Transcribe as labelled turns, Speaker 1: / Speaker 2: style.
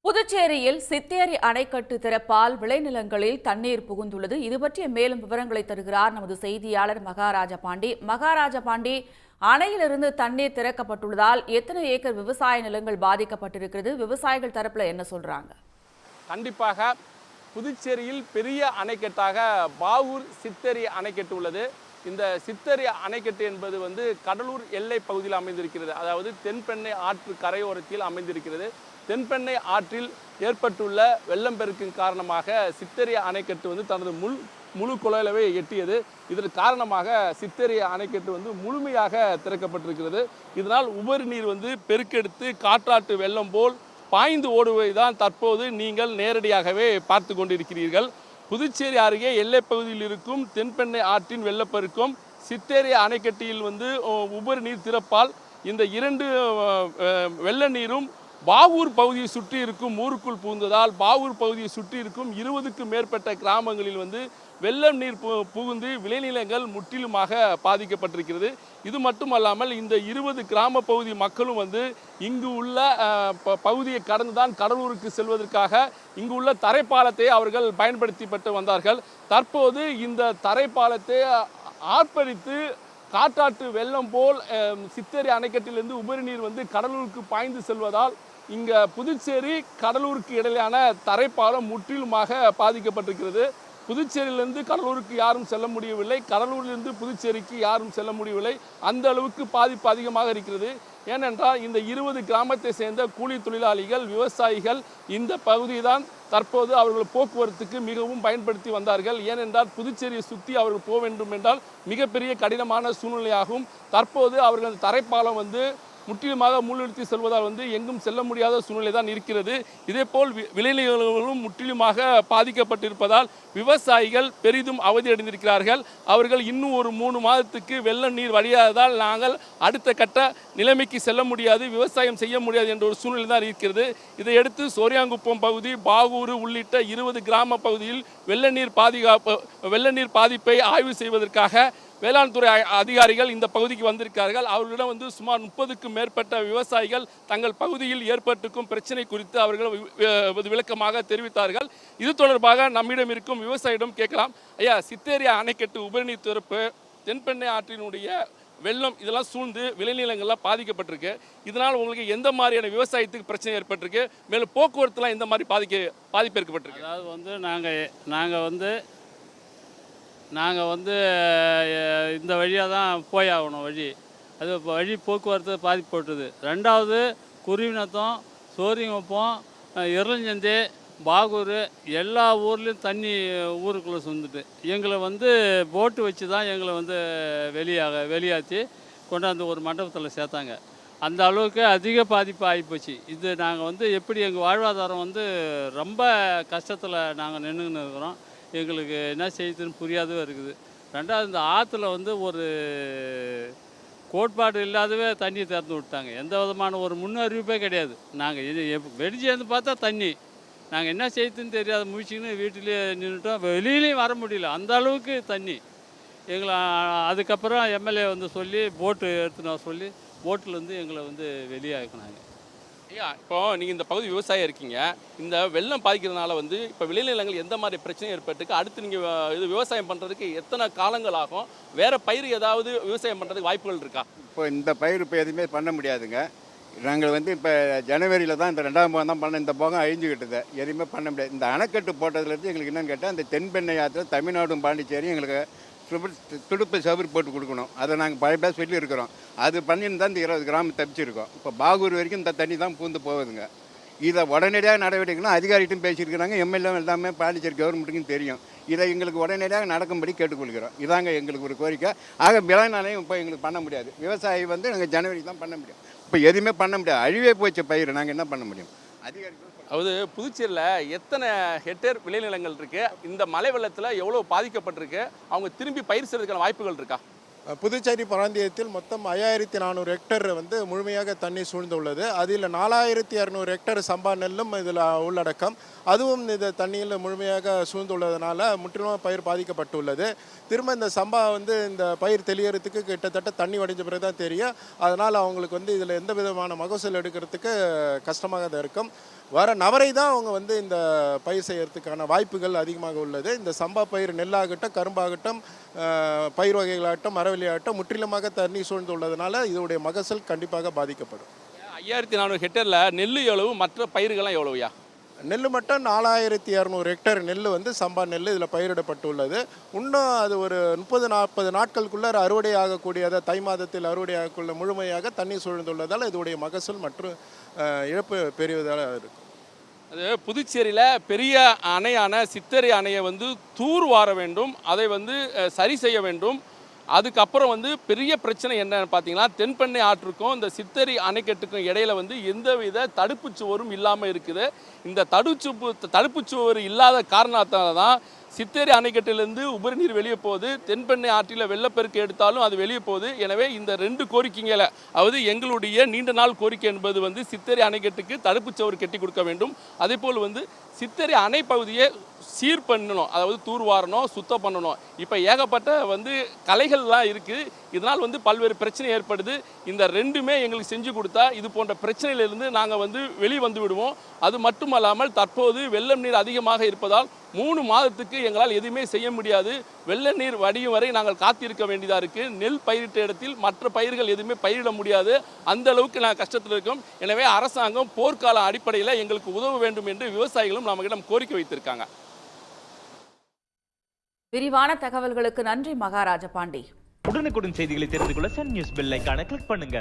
Speaker 1: புதுச்சேரியில் சித்தேரி அணைக்கட்டு திறப்பால் விளைநிலங்களில் தண்ணீர் புகுந்துள்ளது. இது பற்றிய மேலும் விவரங்களை தருகிறார் நமது செய்தியாளர் மகாராஜா பாண்டி. மகாராஜா பாண்டி, அணையிலிருந்து தண்ணீர் திறக்கப்பட்டுள்ளதால் எத்தனை ஏக்கர் விவசாய நிலங்கள் பாதிக்கப்பட்டிருக்கிறது? விவசாயிகள் தரப்புல என்ன சொல்றாங்க?
Speaker 2: கண்டிப்பாக புதுச்சேரியில் பெரிய அணைக்கட்டாக பாவூர் சித்தேரி அணைக்கட்டு உள்ளது. இந்த சித்தேரி அணைக்கட்டு என்பது கடலூர் எல்லை பகுதியில் அமைந்திருக்கிறது. அதாவது தென்பெண்ணை ஆற்று கரையோரத்தில் அமைந்திருக்கிறது. தென்பெண்ணை ஆற்றில் ஏற்பட்டுள்ள வெள்ளப்பெருக்கின் காரணமாக சித்தேரி அணைக்கட்டு தனது முழு கொள்ளளவை எட்டியது. இதற்கு காரணமாக சித்தேரி அணைக்கட்டு முழுமையாக திறக்கப்பட்டிருக்கிறது. இதனால் உபரி நீர் பெருக்கெடுத்து காற்றாற்று வெள்ளம் போல் பாய்ந்து ஓடுவதை தான் தற்போது நீங்கள் நேரடியாகவே பார்த்து கொண்டிருக்கிறீர்கள். புதுச்சேரி அருகே எல்லைப் பகுதியில் இருக்கும் தென்பெண்ணை ஆற்றின் வெள்ளப்பெருக்கும் சித்தேரி அணைக்கட்டில் உபரி நீர் திறப்பால் இந்த இரண்டு வெள்ள நீரும் பாவூர் பகுதியை சுற்றி இருக்கும் ஊருக்குள் புகுந்ததால் பாவூர் பகுதியை சுற்றி இருக்கும் 20க்கும் மேற்பட்ட கிராமங்களில் வெள்ளம் நீர் புகுந்து விளைநிலங்கள் முற்றிலுமாக பாதிக்கப்பட்டிருக்கிறது. இது மட்டுமல்லாமல் இந்த 20 கிராம பகுதி மக்களும் இங்கு உள்ள பகுதியை கடந்துதான் கடலூருக்கு செல்வதற்காக இங்கு உள்ள தரைப்பாலத்தை அவர்கள் பயன்படுத்திப்பட்டு வந்தார்கள். தற்போது இந்த தரைப்பாலத்தை ஆர்ப்பரித்து காற்றாற்று வெள்ளம் போல் சித்தேரி அணைக்கட்டிலிருந்து உபரி நீர் கடலூருக்கு பாய்ந்து செல்வதால் இங்கே புதுச்சேரி கடலூருக்கு இடையிலான தரைப்பாலம் முற்றிலுமாக பாதிக்கப்பட்டிருக்கிறது. புதுச்சேரியிலிருந்து கடலூருக்கு யாரும் செல்ல முடியவில்லை, கடலூரிலிருந்து புதுச்சேரிக்கு யாரும் செல்ல முடியவில்லை. அந்த அளவுக்கு பாதிப்பு அதிகமாக இருக்கிறது. ஏனென்றால் இந்த 20 கிராமத்தை சேர்ந்த கூலி தொழிலாளிகள், விவசாயிகள் இந்த பகுதியை தான் தற்போது அவர்கள் போக்குவரத்துக்கு மிகவும் பயன்படுத்தி வந்தார்கள். ஏனென்றால் புதுச்சேரியை சுற்றி அவர்கள் போக வேண்டும் என்றால் மிகப்பெரிய கடினமான சூழ்நிலையாகும். தற்போது அவர்கள் தரைப்பாலம் முற்றிலுமாக முன்னிறுத்தி செல்வதால் எங்கும் செல்ல முடியாத சூழ்நிலை தான் இருக்கிறது. இதேபோல் விளைநிலங்களும் முற்றிலுமாக பாதிக்கப்பட்டிருப்பதால் விவசாயிகள் பெரிதும் அவதியடைந்திருக்கிறார்கள். அவர்கள் இன்னும் ஒரு 3 மாதத்துக்கு வெள்ள நீர் வடியாததால் நாங்கள் அடுத்த கட்ட நிலைமைக்கு செல்ல முடியாது, விவசாயம் செய்ய முடியாது என்ற ஒரு சூழ்நிலை தான் இருக்கிறது. இதையடுத்து சோரியாங்குப்பம் பகுதி, பாகூர் உள்ளிட்ட 20 கிராம பகுதியில் வெள்ள நீர் பாதிப்பை ஆய்வு செய்வதற்காக வேளாண் துறை அதிகாரிகள் இந்த பகுதிக்கு வந்திருக்கிறார்கள். அவர்களிடம் சுமார் 30க்கும் மேற்பட்ட விவசாயிகள் தங்கள் பகுதியில் ஏற்பட்டிருக்கும் பிரச்சனை குறித்து அவர்கள் விளக்கமாக தெரிவித்தார்கள். இது தொடர்பாக நம்மிடம் இருக்கும் விவசாயியிடம் கேட்கலாம். ஐயா, சித்தேரி அணைக்கட்டு உபரிநீர் திறப்பு, தென்பெண்ணை ஆற்றினுடைய வெள்ளம் இதெல்லாம் சூழ்ந்து விளைநிலங்கள்லாம் பாதிக்கப்பட்டிருக்கு. இதனால் உங்களுக்கு எந்த மாதிரியான விவசாயத்துக்கு பிரச்சனை ஏற்பட்டிருக்கு, மேலும் போக்குவரத்துலாம் எந்த மாதிரி பாதிப்பு ஏற்பட்டிருக்கு?
Speaker 3: அதாவது நாங்கள் இந்த வழியாக தான் போய் ஆகணும். அது வழி போக்குவரத்து பாதிப்பட்டது. ரெண்டாவது குருவினத்தம், சோரிங்குப்பம், இருளஞ்சந்தி, பாகூர் எல்லா ஊர்லேயும் தண்ணி ஊருக்குள்ளே சுந்துட்டு எங்களை போட்டு வச்சு தான் எங்களை வெளியாற்றி கொண்டாந்து ஒரு மண்டபத்தில் சேர்த்தாங்க. அந்த அளவுக்கு அதிக பாதிப்பு ஆகிப்போச்சு. இது நாங்கள் எப்படி எங்கள் வாழ்வாதாரம் ரொம்ப கஷ்டத்தில் நாங்கள் நின்றுன்னு இருக்கிறோம். எங்களுக்கு என்ன செய்யுதுன்னு புரியாதவே இருக்குது. ரெண்டாவது இந்த ஆற்றுல ஒரு கோட்பாடு இல்லாதவே தண்ணி திறந்து விட்டாங்க. எந்த விதமான ஒரு முன்னறிவிப்பே கிடையாது. நாங்கள் இது வெடிச்சேர்ந்து பார்த்தா தண்ணி, நாங்கள் என்ன செய்யுதுன்னு தெரியாத முழிச்சிக்கின்னு வீட்டிலே நின்றுட்டோம். வெளியிலையும் வர முடியல, அந்த அளவுக்கு தண்ணி. எங்களை அதுக்கப்புறம் எம்எல்ஏ சொல்லி போட்டு எடுத்துன்னு வர சொல்லி போட்டிலேருந்து எங்களை வெளியாகினாங்க.
Speaker 2: ஐயா, இப்போ நீங்கள் இந்த பகுதி விவசாயம் இருக்கீங்க, இந்த வெள்ளம் பாதிக்கிறதுனால இப்போ விளைநிலங்கள் எந்த மாதிரி பிரச்சனை ஏற்பட்டுருக்கு? அடுத்து நீங்கள் இது விவசாயம் பண்ணுறதுக்கு எத்தனை காலங்கள் ஆகும்? வேறு பயிர் ஏதாவது விவசாயம் பண்ணுறதுக்கு வாய்ப்புகள் இருக்கா?
Speaker 4: இப்போ இந்த பயிர் இப்போ எதுவுமே பண்ண முடியாதுங்க. நாங்கள் இப்போ ஜனவரியில் தான் இந்த 2ஆம் போகம் தான் பண்ண, இந்த போகம் அழிஞ்சுக்கிட்டுது, எதுவுமே பண்ண முடியாது. இந்த அணைக்கட்டு போட்டதுலேருந்து எங்களுக்கு என்னென்னு கேட்டால், இந்த தென்பெண்ணை ஆற்றில் தமிழ்நாடும் பாண்டிச்சேரியும் எங்களுக்கு துடுப்பு சவுறு போட்டு கொடுக்கணும். அதை நாங்கள் பழைய சொல்லியிருக்கிறோம். அது பண்ணின்னு தான் இந்த 20 கிராமம் தப்பிச்சிருக்கோம். இப்போ பாகூர் வரைக்கும் இந்த தண்ணி தான் பூந்து போகுதுங்க. இதை உடனடியாக நடவடிக்கைனா அதிகாரிகிட்டும் பேசியிருக்கிறாங்க, எம்எல்ஏ எல்லாமே பாண்டிச்சேரி கவர்மெண்ட்டுக்கும் தெரியும். இதை எங்களுக்கு உடனடியாக நடக்கும்படி கேட்டுக்கொள்கிறோம். இதாங்க எங்களுக்கு ஒரு கோரிக்கை. ஆக விளைநிலையும் இப்போ எங்களுக்கு பண்ண முடியாது. விவசாயி நாங்கள் ஜனவரி தான் பண்ண முடியும். இப்போ எதுவுமே பண்ண முடியாது, அழிவே போச்ச பயிர். நாங்கள் என்ன பண்ண முடியும்? அதிகாரிகள்
Speaker 2: அதாவது புதுச்சேரியில் எத்தனை ஹெக்டேர் விளைநிலங்கள் இருக்குது? இந்த மழை வெள்ளத்தில் எவ்வளோ பாதிக்கப்பட்டிருக்கு? அவங்க திரும்பி பயிர் செய்வதற்கான வாய்ப்புகள் இருக்கா?
Speaker 5: புதுச்சேரி பிராந்தியத்தில் மொத்தம் 5400 ஹெக்டர் வந்து முழுமையாக தண்ணி சூழ்ந்துள்ளது. அதில் 4200 ஹெக்டர் சம்பா நெல்லும் இதில் உள்ளடக்கம். அதுவும் இந்த தண்ணியில் முழுமையாக சூழ்ந்துள்ளதுனால முற்றிலும் பயிர் பாதிக்கப்பட்டுள்ளது. திரும்ப இந்த சம்பா வந்து இந்த பயிர் தெளியறதுக்கு கிட்டத்தட்ட தண்ணி வடிஞ்ச பிறகு தான் தெரியும். அதனால் அவங்களுக்கு வந்து இதில் எந்த விதமான மகசூல் எடுக்கிறதுக்கு கஷ்டமாக தான் இருக்கும். வர நவரை தான் அவங்க வந்து இந்த பயிர் செய்யறதுக்கான வாய்ப்புகள் அதிகமாக உள்ளது. இந்த சம்பா பயிர் நெல்லாகட்டும், கரும்பாகட்டும், பயிர் வகைகளாகட்டும், மரவள்ளியாகட்டும் முற்றிலுமாக தண்ணி சூழ்ந்துள்ளதுனால இதோடைய மகசூல் கண்டிப்பாக பாதிக்கப்படும்.
Speaker 2: 5400 ஹெக்டரில் நெல் எவ்வளவு, மற்ற பயிர்கள்லாம் எவ்வளவுயா?
Speaker 5: நெல் மட்டும் 4200 ஹெக்டர் நெல் வந்து சம்பா நெல் இதில் பயிரிடப்பட்டுள்ளது. இன்னும் அது ஒரு 30-40 நாட்களுக்குள்ளே அறுவடை ஆகக்கூடிய, அதாவது தை மாதத்தில் அறுவடை ஆகக்குள்ள முழுமையாக தண்ணி சூழ்ந்துள்ளதால் இதோடைய மகசூல் மற்றும் இழப்பு பெரியதாக இருக்கும்.
Speaker 2: அது புதுச்சேரியில் பெரிய அணையான சித்தரை அணையை வந்து தூர்வார வேண்டும், அதை வந்து சரி செய்ய வேண்டும். அதுக்கப்புறம் வந்து பெரிய பிரச்சனை என்னன்னு பார்த்தீங்கன்னா, தென்பெண்ணை ஆற்றுக்கும் இந்த சித்தரி அணைக்கட்டுக்கும் இடையில வந்து எந்தவித தடுப்பு சுவரும் இல்லாமல் இருக்குது. இந்த தடுப்பு சுவர் இல்லாத காரணத்தால தான் சித்தேரி அணைக்கட்டிலிருந்து உபரி நீர் வெளியே போகுது. தென்பெண்ணை ஆற்றில் வெள்ளப்பெருக்கு எடுத்தாலும் அது வெளியே போகுது. எனவே இந்த 2 கோரிக்கைகளை, அதாவது எங்களுடைய நீண்ட நாள் கோரிக்கை என்பது வந்து சித்தேரி அணைக்கட்டுக்கு தடுப்புச் சுவர் கட்டி கொடுக்க வேண்டும். அதேபோல் வந்து சித்தேரி அணை பகுதியை சீர் பண்ணணும், அதாவது தூர்வாரணும், சுத்தம் பண்ணணும். இப்போ ஏகப்பட்ட வந்து கலைகள்லாம் இருக்குது. இதனால் வந்து பல்வேறு பிரச்சனை ஏற்படுது. இந்த 2மே எங்களுக்கு செஞ்சு கொடுத்தா இது போன்ற பிரச்சனையிலிருந்து நாங்கள் வந்து வெளியே வந்து விடுவோம். அது மட்டுமல்லாமல் தற்போது வெள்ளம் நீர் அதிகமாக இருப்பதால் 3 மாதத்துக்கு எங்களால் எதுவுமே செய்ய முடியாது. வெள்ள நீர் வடியும் வரை நாங்கள் காத்திருக்க வேண்டியதாக இருக்குது. நெல் பயிரிட்ட இடத்தில் மற்ற பயிர்கள் எதுவுமே பயிரிட முடியாது. அந்த அளவுக்கு நாங்கள் கஷ்டத்தில் இருக்கோம். எனவே அரசாங்கம் போர்க்கால அடிப்படையில் எங்களுக்கு உதவ வேண்டும் என்று விவசாயிகளும் நம்மிடம் கோரிக்கை வைத்திருக்காங்க.
Speaker 1: விரிவான தகவல்களுக்கு நன்றி மகாராஜ பாண்டி.
Speaker 6: உடனுக்குடன் செய்திகளை தெரிந்து கொள்ள சன் நியூஸ் பெல் ஐகானை கிளிக் பண்ணுங்க.